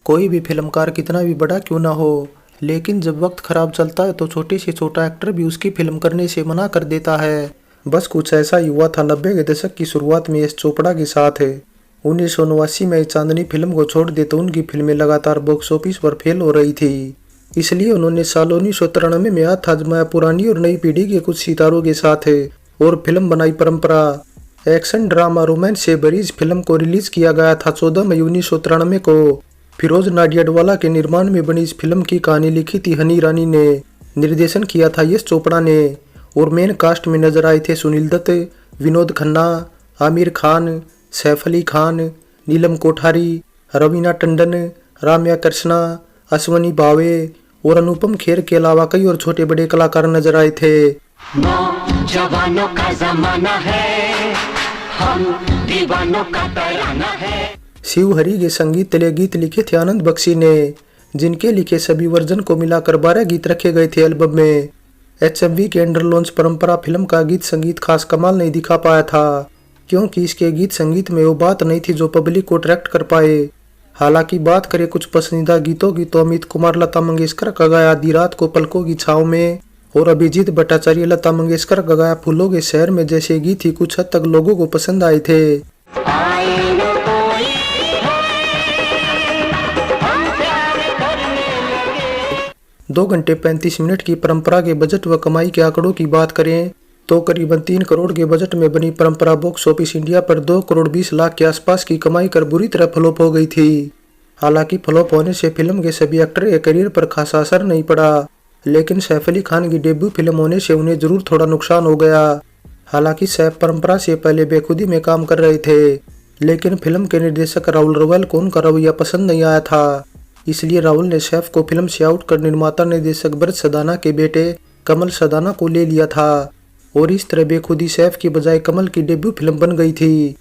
कोई भी फिल्मकार कितना भी बड़ा क्यों ना हो, लेकिन जब वक्त खराब चलता है तो छोटे से छोटा एक्टर भी उसकी फिल्म करने से मना कर देता है। बस कुछ ऐसा ही हुआ था 90 के दशक की शुरुआत में यश चोपड़ा के साथ। 1989 में चांदनी फिल्म को छोड़ दे तो उनकी फिल्में लगातार बॉक्स ऑफिस पर फेल हो रही थी। इसलिए उन्होंने साल 1993 में आज आजमाया पुरानी और नई पीढ़ी के कुछ सितारों के साथ और फिल्म बनाई परंपरा। एक्शन ड्रामा रोमांस से भरी इस फिल्म को रिलीज किया गया था 14 मई 1993 को। फिरोज नाडियाडवाला के निर्माण में बनी इस फिल्म की कहानी लिखी थी हनी ईरानी ने, निर्देशन किया था यश चोपड़ा ने और मेन कास्ट में नजर आए थे सुनील दत्त, विनोद खन्ना, आमिर खान, सैफ अली खान, नीलम कोठारी, रवीना टंडन, राम्या कृष्णा, अश्वनी भावे और अनुपम खेर के अलावा कई और छोटे बड़े कलाकार नजर आए थे। नौजवानों का जमाना है, हम दीवानों का तराना है। शिव हरी के संगीत तले गीत लिखे थे आनंद बख्शी ने, जिनके लिखे सभी वर्जन को मिलाकर 12 गीत रखे गए थे एल्बम में। HMV के अंडर लॉन्च परंपरा फिल्म का गीत संगीत खास कमाल नहीं दिखा पाया था, क्योंकि इसके गीत संगीत में वो बात नहीं थी जो पब्लिक को अट्रैक्ट कर पाए। हालांकि बात करें कुछ पसंदीदा गीतों की तो अमित कुमार लता मंगेशकर का गाया आधी रात को पलकों की छाव में और अभिजीत भट्टाचार्य लता मंगेशकर का गाया फूलों के शहर में जैसे गीत ही कुछ हद तक लोगों को पसंद आए थे। 2 घंटे 35 मिनट की परंपरा के बजट व कमाई के आंकड़ों की बात करें तो करीबन 3 करोड़ के बजट में बनी परंपरा बॉक्स ऑफिस इंडिया पर 2 करोड़ 20 लाख के आसपास की कमाई कर बुरी तरह फ्लॉप हो गई थी। हालांकि फ्लॉप होने से फिल्म के सभी एक्टर के करियर पर खासा असर नहीं पड़ा, लेकिन सैफ अली खान की डेब्यू फिल्म होने से उन्हें जरूर थोड़ा नुकसान हो गया। हालांकि सैफ परंपरा से पहले बेखुदी में काम कर रहे थे, लेकिन फिल्म के निर्देशक राहुल रवैल को उनका रवैया पसंद नहीं आया था। इसलिए राहुल ने सैफ को फिल्म से आउट कर निर्माता निर्देशक भरत सदाना के बेटे कमल सदाना को ले लिया था और इस तरह बेखुदी सैफ की बजाय कमल की डेब्यू फिल्म बन गई थी।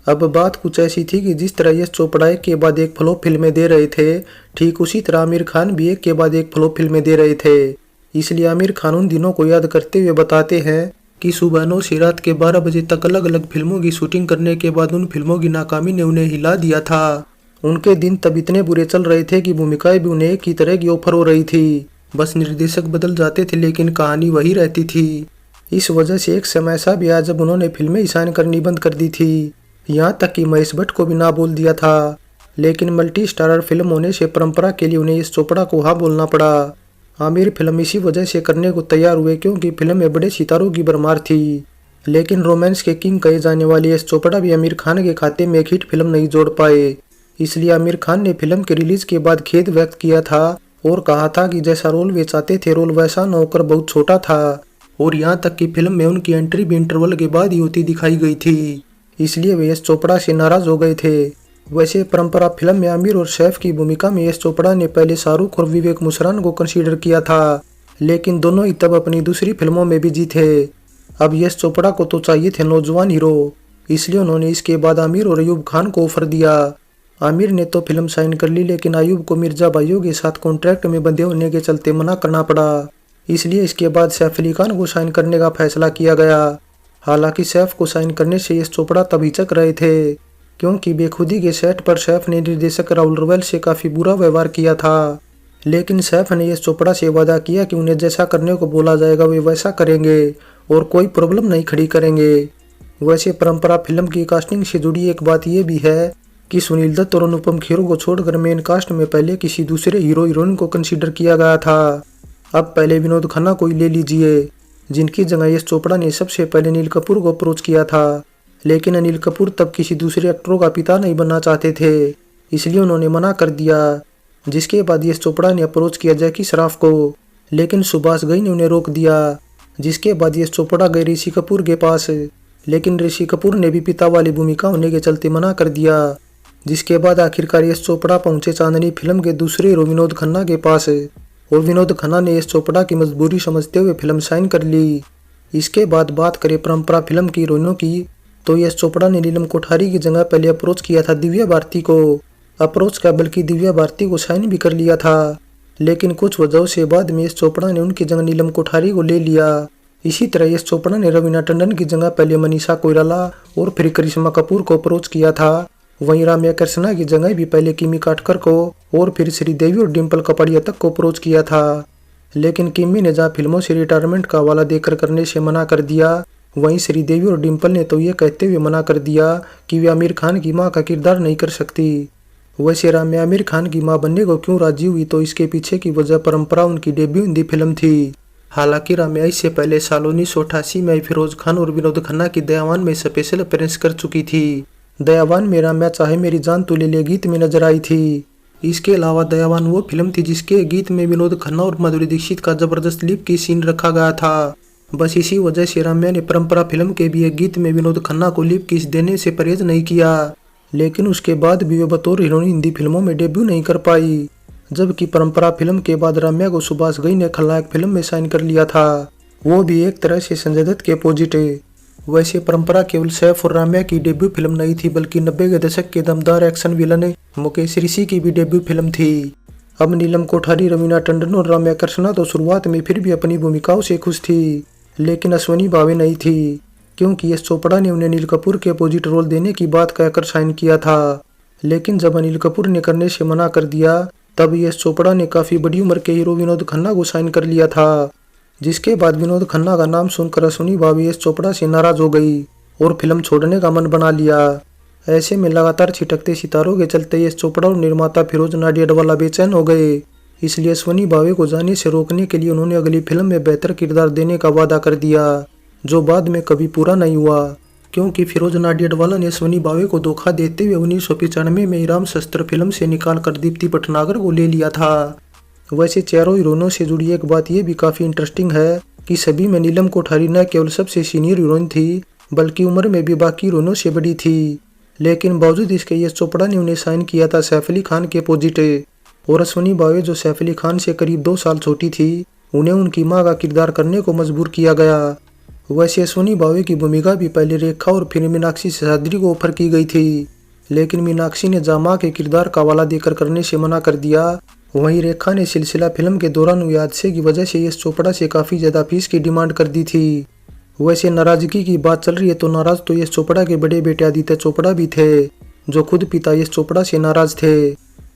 अब बात कुछ ऐसी थी कि जिस तरह यश चोपड़ा एक के बाद एक फ्लॉप फिल्में दे रहे थे, ठीक उसी तरह आमिर खान भी एक के बाद एक फ्लॉप फिल्में दे रहे थे। इसलिए आमिर खान उन दिनों को याद करते हुए बताते हैं कि सुबह 9 से रात के 12 बजे तक अलग अलग फिल्मों की शूटिंग करने के बाद उन फिल्मों की नाकामी ने उन्हें हिला दिया था। उनके दिन तब इतने बुरे चल रहे थे कि भूमिकाएं भी उन्हें एक ही तरह की ऑफर हो रही थी, बस निर्देशक बदल जाते थे लेकिन कहानी वही रहती थी। इस वजह से एक समय ऐसा भी आया जब उन्होंने फिल्में साइन करनी बंद कर दी थी, यहाँ तक कि महेश भट्ट को भी ना बोल दिया था। लेकिन मल्टी स्टारर फिल्म होने से परंपरा के लिए उन्हें यश चोपड़ा को हाँ बोलना पड़ा। आमिर फिल्म इसी वजह से करने को तैयार हुए क्योंकि फिल्म में बड़े सितारों की भरमार थी। लेकिन रोमांस के किंग कहे जाने वाले यश चोपड़ा भी आमिर खान के खाते में एक हिट फिल्म नहीं जोड़ पाए। इसलिए आमिर खान ने फिल्म के रिलीज के बाद खेद व्यक्त किया था और कहा था कि जैसा रोल वे चाहते थे रोल वैसा न होकर बहुत छोटा था और यहाँ तक कि फिल्म में उनकी एंट्री भी इंटरवल के बाद ही होती दिखाई गई थी। इसलिए वे यश चोपड़ा से नाराज हो गए थे। वैसे परंपरा फिल्म में आमिर और सैफ की भूमिका में यश चोपड़ा ने पहले शाहरुख और विवेक मुशरान को कंसीडर किया था, लेकिन दोनों ही तब अपनी दूसरी फिल्मों में बिजी थे। अब यश चोपड़ा को तो चाहिए थे नौजवान हीरो, इसलिए उन्होंने इसके बाद आमिर और अयूब खान को ऑफर दिया। आमिर ने तो फिल्म साइन कर ली, लेकिन अयूब को मिर्जा भाइयों के साथ कॉन्ट्रैक्ट में बंधे होने के चलते मना करना पड़ा। इसलिए इसके बाद सैफ अली खान को साइन करने का फैसला किया गया। हालांकि सैफ को साइन करने से यश चोपड़ा तब हिचक रहे थे, क्योंकि बेखुदी के सेट पर सैफ ने निर्देशक राहुल रवैल से काफी बुरा व्यवहार किया था। लेकिन सैफ ने यश चोपड़ा से वादा किया कि उन्हें जैसा करने को बोला जाएगा वे वैसा करेंगे और कोई प्रॉब्लम नहीं खड़ी करेंगे। वैसे परंपरा फिल्म की कास्टिंग से जुड़ी एक बात यह भी है कि सुनील दत्त और अनुपम खेर को छोड़कर मेन कास्ट में पहले किसी दूसरे हीरो हीरोइन को कंसीडर किया गया था। अब पहले विनोद खन्ना को ही ले लीजिए, जिनकी जगह यश चोपड़ा ने सबसे पहले अनिल कपूर को अप्रोच किया था। लेकिन अनिल कपूर तब किसी दूसरे एक्टरों का पिता नहीं बनना चाहते थे, इसलिए उन्होंने मना कर दिया। जिसके बाद यश चोपड़ा ने अप्रोच किया जैकी श्रॉफ को, लेकिन सुभाष घई ने उन्हें रोक दिया। जिसके बाद यश चोपड़ा गए ऋषि कपूर के पास, लेकिन ऋषि कपूर ने भी पिता वाली भूमिका होने के चलते मना कर दिया। जिसके बाद आखिरकार यश चोपड़ा पहुंचे चांदनी फिल्म के दूसरे हीरो विनोद खन्ना के पास और विनोद खन्ना ने यश चोपड़ा की मजबूरी समझते हुए फिल्म साइन कर ली। इसके बाद बात करें परंपरा फिल्म की हीरोइनों की तो यश चोपड़ा ने नीलम कोठारी की जगह पहले अप्रोच किया था दिव्या भारती को। अप्रोच का बल्कि दिव्या भारती को साइन भी कर लिया था, लेकिन कुछ वजहों से बाद में यश चोपड़ा ने उनकी जगह नीलम कोठारी को ले लिया। इसी तरह यश चोपड़ा ने रवीना टंडन की जगह पहले मनीषा कोइराला और फिर करिश्मा कपूर को अप्रोच किया था वहीं राम्या कृष्णा की जगह भी पहले किमी काटकर को और फिर श्रीदेवी और डिम्पल कपाड़िया तक को अप्रोच किया था, लेकिन किमी ने जहां फिल्मों से रिटायरमेंट का हवाला देकर करने से मना कर दिया, वहीं श्रीदेवी और डिम्पल ने तो ये कहते हुए मना कर दिया कि वे आमिर खान की मां का किरदार नहीं कर सकती। वैसे राम्या आमिर खान की मां बनने को क्यों राजी हुई, तो इसके पीछे की वजह परंपरा उनकी डेब्यू हिंदी फिल्म थी। हालांकि राम्या इससे पहले साल 1988 में फिरोज खान और विनोद खन्ना की दयावान में स्पेशल अपीयरेंस कर चुकी थी। दयावान में राम्या चाहे मेरी जान तू ले ले गीत में नजर आई थी। इसके अलावा दयावान वो फिल्म थी जिसके गीत में विनोद खन्ना और माधुरी दीक्षित का जबरदस्त लिप की सीन रखा गया था। बस इसी वजह से राम्या ने परंपरा फिल्म के भी एक गीत में विनोद खन्ना को लिप किस देने से परहेज नहीं किया, लेकिन उसके बाद भी वे बतौर हीरोइन हिंदी फिल्मों में डेब्यू नहीं कर पाई। जबकि परंपरा फिल्म के बाद राम्या को सुभाष घई ने खलनायक फिल्म में साइन कर लिया था, वो भी एक तरह से संजय दत्त के अपोजिट है। वैसे परंपरा केवल सैफ और राम्या की डेब्यू फिल्म नहीं थी, बल्कि 90 के दशक के दमदार एक्शन विलन मुकेश ऋषि की भी डेब्यू फिल्म थी। अब नीलम कोठारी, रवीना टंडन और राम्या कृष्णा तो शुरुआत में फिर भी अपनी भूमिकाओं से खुश थी, लेकिन अश्विनी भावे नहीं थी, क्योंकि यश चोपड़ा ने उन्हें अनिल कपूर के अपोजिट रोल देने की बात कहकर साइन किया था। लेकिन जब अनिल कपूर ने करने से मना कर दिया, तब यश चोपड़ा ने काफी बड़ी उम्र के हीरो विनोद खन्ना को साइन कर लिया था, जिसके बाद विनोद खन्ना का नाम सुनकर अश्विनी भावे यश चोपड़ा से नाराज हो गई और फिल्म छोड़ने का मन बना लिया। ऐसे में लगातार छिटकते सितारों के चलते यश चोपड़ा और निर्माता फिरोज नाडियाडवाला बेचैन हो गए। इसलिए अश्विनी भावे को जाने से रोकने के लिए उन्होंने अगली फिल्म में बेहतर किरदार देने का वादा कर दिया, जो बाद में कभी पूरा नहीं हुआ, क्योंकि फिरोज नाडियाडवाला ने अश्विनी भावे को धोखा देते हुए 1995 में इराम शस्त्र फिल्म से निकालकर दीप्ति भटनागर को ले लिया था। वैसे चारों हीरोइनों से जुड़ी एक बात यह भी काफी इंटरेस्टिंग है कि सभी में नीलम कोठारी न केवल सबसे सीनियर हीरोइन थी, बल्कि उम्र में भी बाकी हीरोइनों से बड़ी थी। लेकिन बावजूद इसके यश चोपड़ा ने उन्हें साइन किया था सैफ अली खान के अपोजिट, और अश्विनी भावे जो सैफ अली खान से करीब 2 साल छोटी थी, उन्हें उनकी मां का किरदार करने को मजबूर किया गया। वैसे अश्विनी भावे की भूमिका भी पहले रेखा और फिर मीनाक्षी शेषाद्री को ऑफर की गई थी, लेकिन मीनाक्षी ने जामा के किरदार का हवाला देकर करने से मना कर दिया। वहीं रेखा ने सिलसिला फिल्म के दौरान हुए हादसे की वजह से यश चोपड़ा से काफी ज्यादा फीस की डिमांड कर दी थी। वैसे नाराजगी की बात चल रही है तो नाराज तो यश चोपड़ा के बड़े बेटे आदित्य चोपड़ा भी थे, जो खुद पिता यश चोपड़ा से नाराज थे,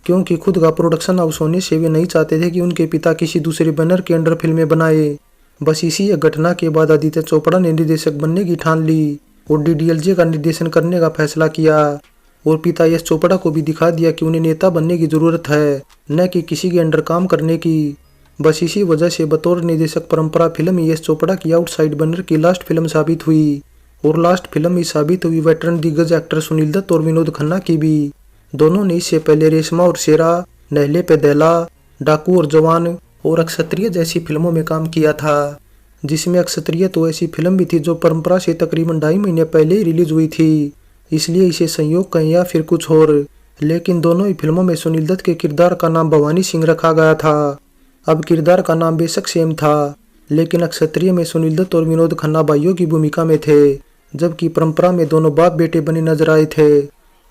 क्योंकि खुद का प्रोडक्शन हाउस होने से वे नहीं चाहते थे कि उनके पिता किसी दूसरे बैनर के अंडर फिल्में बनाए। बस इसी एक घटना के बाद आदित्य चोपड़ा ने निर्देशक बनने की ठान ली और डीडीएलजे का निर्देशन करने का फैसला किया, और पिता यश चोपड़ा को भी दिखा दिया कि उन्हें नेता बनने की जरूरत है, न कि किसी के अंडर काम करने की। बस इसी वजह से बतौर निर्देशक परंपरा फिल्म यश चोपड़ा की आउटसाइड बैनर की लास्ट फिल्म साबित हुई, और लास्ट फिल्म ही साबित हुई वेटरन दिग्गज एक्टर सुनील दत्त और विनोद खन्ना की भी। दोनों ने इससे पहले रेशमा और शेरा, नहले पे दैला, डाकू और जवान और अक्षत्रिय जैसी फिल्मों में काम किया था, जिसमें अक्षत्रिय तो ऐसी फिल्म भी थी जो परंपरा से तकरीबन 2.5 महीने पहले ही रिलीज हुई थी, इसलिए इसे संयोग कहें या फिर कुछ और। लेकिन दोनों ही फिल्मों में सुनील दत्त के किरदार का नाम भवानी सिंह रखा गया था। अब किरदार का नाम बेशक सेम था, लेकिन अक्षत्रिय में सुनील दत्त और विनोद खन्ना भाइयों की भूमिका में थे, जबकि परंपरा में दोनों बाप बेटे बने नजर आए थे।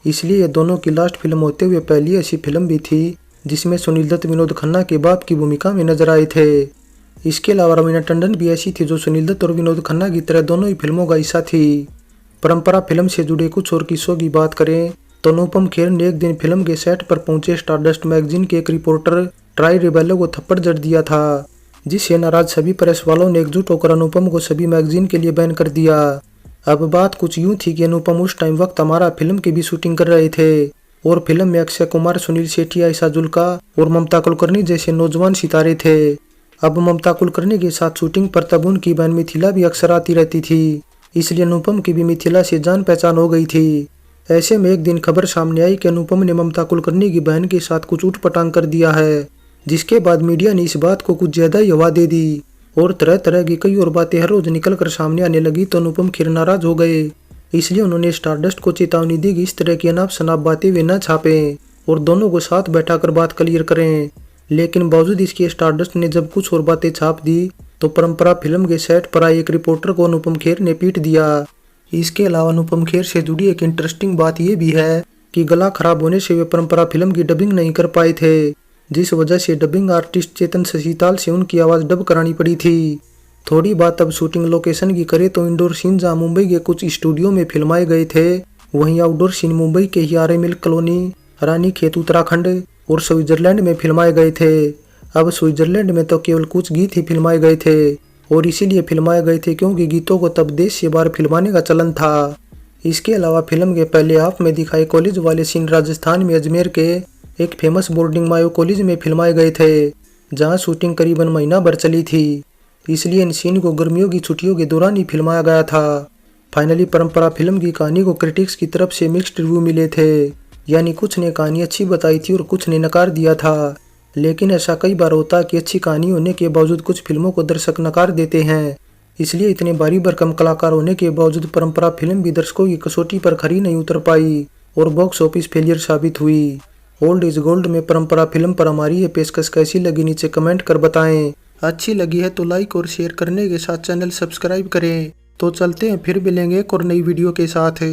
इसलिए ये दोनों की लास्ट फिल्म होते हुए पहली ऐसी फिल्म भी थी जिसमें सुनील दत्त विनोद खन्ना के बाप की भूमिका में नजर आए थे। इसके अलावा रवीना टंडन भी ऐसी थी जो सुनील दत्त और विनोद खन्ना की तरह दोनों ही फिल्मों का हिस्सा थी। परंपरा फिल्म से जुड़े कुछ और किस्सों की बात करें तो अनुपम खेर ने एक दिन फिल्म के सेट पर पहुंचे स्टारडस्ट मैगजीन के एक रिपोर्टर ट्राई रिबेलो को थप्पड़ जड़ दिया था, जिससे नाराज सभी प्रेस वालों ने एकजुट होकर अनुपम को सभी मैगजीन के लिए बैन कर दिया। अब बात कुछ यूं थी कि अनुपम उस टाइम वक्त हमारा फिल्म की भी शूटिंग कर रहे थे, और फिल्म में अक्षय कुमार, सुनील शेट्टी, आयशा जुल्का और ममता कुलकर्णी जैसे नौजवान सितारे थे। अब ममता कुलकर्णी के साथ शूटिंग पर तब उनकी बहन मिथिला भी अक्सर आती रहती थी, इसलिए अनुपम की भी मिथिला से जान पहचान हो गई थी। ऐसे में एक दिन खबर सामने आई कि अनुपम ने ममता कुलकर्णी की बहन के साथ कुछ ऊट-पटांग कर दिया है, जिसके बाद मीडिया ने इस बात को कुछ ज्यादा ही हवा दे दी और तरह तरह की कई और बातें हर रोज निकल कर सामने आने लगी। तो अनुपम खेर नाराज हो गए, इसलिए उन्होंने स्टारडस्ट को चेतावनी दी कि इस तरह की अनाप शनाप बातें वे न छापें और दोनों को साथ बैठाकर बात क्लियर करें। लेकिन बावजूद इसके स्टारडस्ट ने जब कुछ और बातें छाप दी तो परंपरा फिल्म के सेट पर आए एक रिपोर्टर को अनुपम खेर ने पीट दिया। इसके अलावा अनुपम खेर से जुड़ी एक इंटरेस्टिंग बात यह भी है कि गला खराब होने से वे परंपरा फिल्म की डबिंग नहीं कर पाए थे, जिस वजह से डबिंग आर्टिस्ट चेतन शशिताल से उनकी आवाज डब करानी पड़ी थी। थोड़ी बात अब शूटिंग लोकेशन की करें तो इंडोर सीन जहां मुंबई के कुछ स्टूडियो में फिल्माए गए थे, वहीं आउटडोर सीन मुंबई के ही आर्य मिल्क कॉलोनी, रानी खेत उत्तराखंड और स्विट्जरलैंड में फिल्माए गए थे। अब स्विट्जरलैंड में तो केवल कुछ गीत ही फिल्माए गए थे और इसीलिए फिल्माए गए थे क्योंकि गीतों को तब देश से बाहर फिल्माने का चलन था। इसके अलावा फिल्म के पहले हाफ में दिखाए कॉलेज वाले सीन राजस्थान में अजमेर के एक फेमस बोर्डिंग मायो कॉलेज में फिल्माए गए थे, जहां शूटिंग करीबन महीना भर चली थी। इसलिए इन सीन को गर्मियों की छुट्टियों के दौरान ही फिल्माया गया था। फाइनली परंपरा फिल्म की कहानी को क्रिटिक्स की तरफ से मिक्स्ड रिव्यू मिले थे, यानी कुछ ने कहानी अच्छी बताई थी और कुछ ने नकार दिया था। लेकिन ऐसा कई बार होता है कि अच्छी कहानी होने के बावजूद कुछ फिल्मों को दर्शक नकार देते हैं। इसलिए इतने भारी भरकम कलाकार होने के बावजूद परंपरा फिल्म भी दर्शकों की कसौटी पर खरी नहीं उतर पाई और बॉक्स ऑफिस फेलियर साबित हुई। ओल्ड इज गोल्ड में परंपरा फिल्म पर हमारी ये पेशकश कैसी लगी नीचे कमेंट कर बताएं। अच्छी लगी है तो लाइक और शेयर करने के साथ चैनल सब्सक्राइब करें। तो चलते हैं, फिर मिलेंगे एक और नई वीडियो के साथ।